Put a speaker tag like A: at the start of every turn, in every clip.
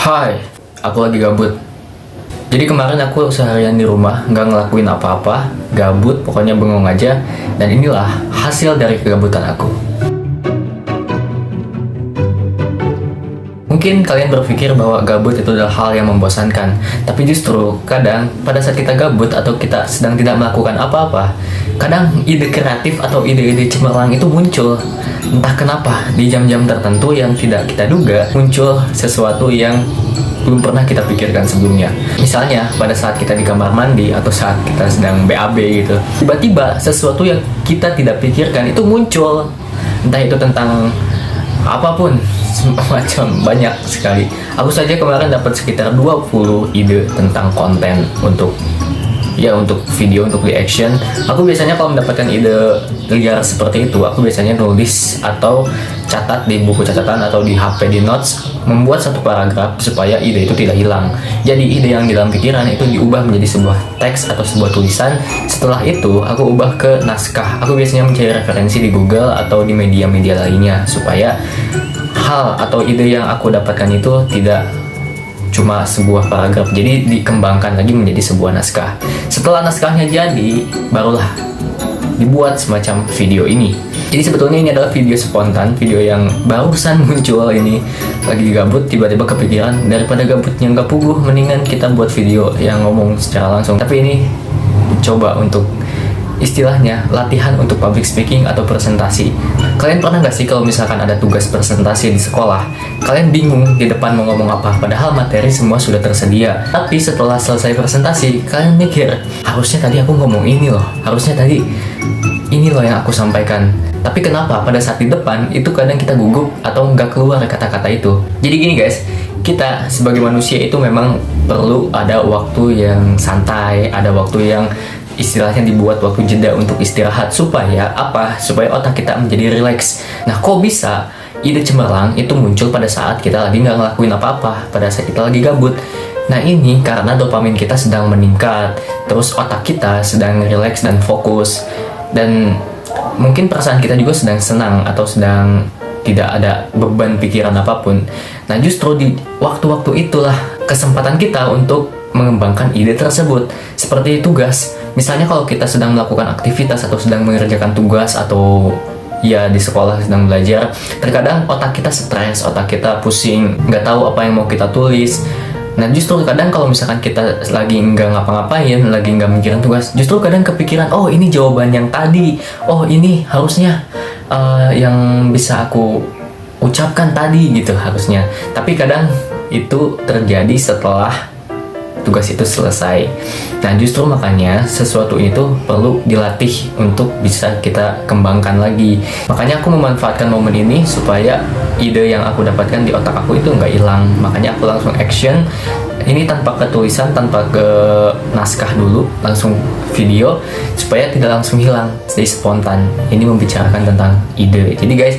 A: Hai, aku lagi gabut. Jadi kemarin aku seharian di rumah, nggak ngelakuin apa-apa, gabut, pokoknya bengong aja. Dan inilah hasil dari kegabutan aku. Mungkin kalian berpikir bahwa gabut itu adalah hal yang membosankan. Tapi justru kadang pada saat kita gabut atau kita sedang tidak melakukan apa-apa, kadang ide kreatif atau ide-ide cemerlang itu muncul. Entah kenapa di jam-jam tertentu yang tidak kita duga muncul sesuatu yang belum pernah kita pikirkan sebelumnya. Misalnya pada saat kita di kamar mandi atau saat kita sedang BAB gitu, tiba-tiba sesuatu yang kita tidak pikirkan itu muncul. Entah itu tentang apapun, macam banyak sekali. Aku saja kemarin dapat sekitar 20 ide tentang konten untuk video, untuk reaction. Aku biasanya kalau mendapatkan ide liar seperti itu, aku biasanya nulis atau catat di buku catatan atau di HP, di notes, membuat satu paragraf supaya ide itu tidak hilang. Jadi ide yang di dalam pikiran itu diubah menjadi sebuah teks atau sebuah tulisan. Setelah itu aku ubah ke naskah. Aku biasanya mencari referensi di Google atau di media-media lainnya supaya hal atau ide yang aku dapatkan itu tidak cuma sebuah paragraf, jadi dikembangkan lagi menjadi sebuah naskah. Setelah naskahnya jadi, barulah dibuat semacam video ini. Jadi sebetulnya ini adalah video spontan, video yang barusan muncul ini. Lagi gabut, tiba-tiba kepikiran, daripada gabutnya nggak puguh, mendingan kita buat video yang ngomong secara langsung. Tapi ini coba untuk istilahnya latihan untuk public speaking atau presentasi. Kalian pernah nggak sih kalau misalkan ada tugas presentasi di sekolah, kalian bingung di depan mau ngomong apa, padahal materi semua sudah tersedia. Tapi setelah selesai presentasi, kalian mikir, harusnya tadi aku ngomong ini loh, harusnya tadi ini loh yang aku sampaikan. Tapi kenapa pada saat di depan itu kadang kita gugup atau nggak keluar kata-kata itu. Jadi gini guys, kita sebagai manusia itu memang perlu ada waktu yang santai, ada waktu yang istilahnya dibuat waktu jeda untuk istirahat supaya apa? Supaya otak kita menjadi rileks. Nah, kok bisa ide cemerlang itu muncul pada saat kita lagi nggak ngelakuin apa-apa, pada saat kita lagi gabut? Nah, ini karena dopamin kita sedang meningkat, terus otak kita sedang rileks dan fokus, dan mungkin perasaan kita juga sedang senang atau sedang tidak ada beban pikiran apapun. Nah, justru di waktu-waktu itulah kesempatan kita untuk mengembangkan ide tersebut. Seperti tugas. Misalnya kalau kita sedang melakukan aktivitas atau sedang mengerjakan tugas atau ya di sekolah sedang belajar, terkadang otak kita stres, otak kita pusing, nggak tahu apa yang mau kita tulis. Nah, justru kadang kalau misalkan kita lagi nggak ngapa-ngapain, lagi nggak mikirin tugas, justru kadang kepikiran, oh ini jawaban yang tadi, oh ini harusnya yang bisa aku ucapkan tadi gitu harusnya. Tapi kadang itu terjadi setelah tugas itu selesai. Nah, justru makanya sesuatu itu perlu dilatih untuk bisa kita kembangkan lagi. Makanya aku memanfaatkan momen ini supaya ide yang aku dapatkan di otak aku itu nggak hilang. Makanya aku langsung action. Ini tanpa ketulisan, tanpa ke naskah dulu, langsung video supaya tidak langsung hilang. Jadi spontan. Ini membicarakan tentang ide. Jadi guys,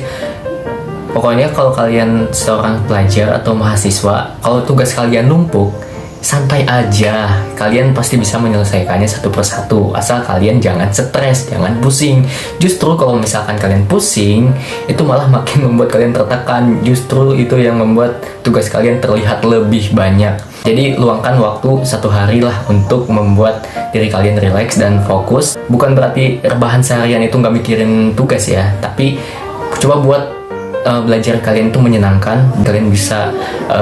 A: pokoknya kalau kalian seorang pelajar atau mahasiswa, kalau tugas kalian numpuk, santai aja, kalian pasti bisa menyelesaikannya satu persatu, asal kalian jangan stres, jangan pusing. Justru kalau misalkan kalian pusing, itu malah makin membuat kalian tertekan. Justru itu yang membuat tugas kalian terlihat lebih banyak. Jadi luangkan waktu satu hari lah untuk membuat diri kalian rileks dan fokus. Bukan berarti rebahan seharian itu nggak mikirin tugas ya, tapi coba buat belajar kalian itu menyenangkan. Kalian bisa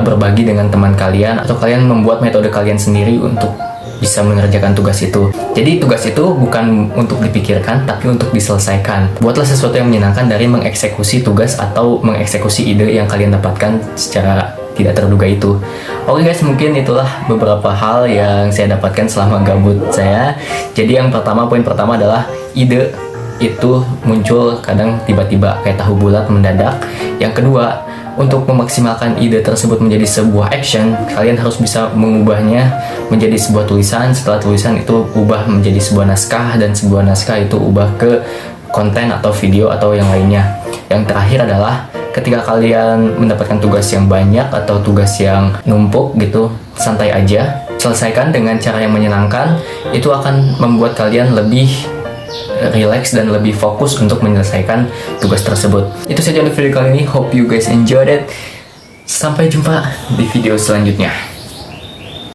A: berbagi dengan teman kalian, atau kalian membuat metode kalian sendiri untuk bisa mengerjakan tugas itu. Jadi tugas itu bukan untuk dipikirkan, tapi untuk diselesaikan. Buatlah sesuatu yang menyenangkan dari mengeksekusi tugas atau mengeksekusi ide yang kalian dapatkan secara tidak terduga itu. Oke guys, mungkin itulah beberapa hal yang saya dapatkan selama gabut saya. Jadi yang pertama, poin pertama adalah ide itu muncul kadang tiba-tiba kayak tahu bulat mendadak. Yang kedua, untuk memaksimalkan ide tersebut menjadi sebuah action, kalian harus bisa mengubahnya menjadi sebuah tulisan. Setelah tulisan itu ubah menjadi sebuah naskah, dan sebuah naskah itu ubah ke konten atau video atau yang lainnya. Yang terakhir adalah ketika kalian mendapatkan tugas yang banyak atau tugas yang numpuk gitu, santai aja, selesaikan dengan cara yang menyenangkan. Itu akan membuat kalian lebih relax dan lebih fokus untuk menyelesaikan tugas tersebut. Itu saja untuk video kali ini. Hope you guys enjoyed it. Sampai jumpa di video selanjutnya.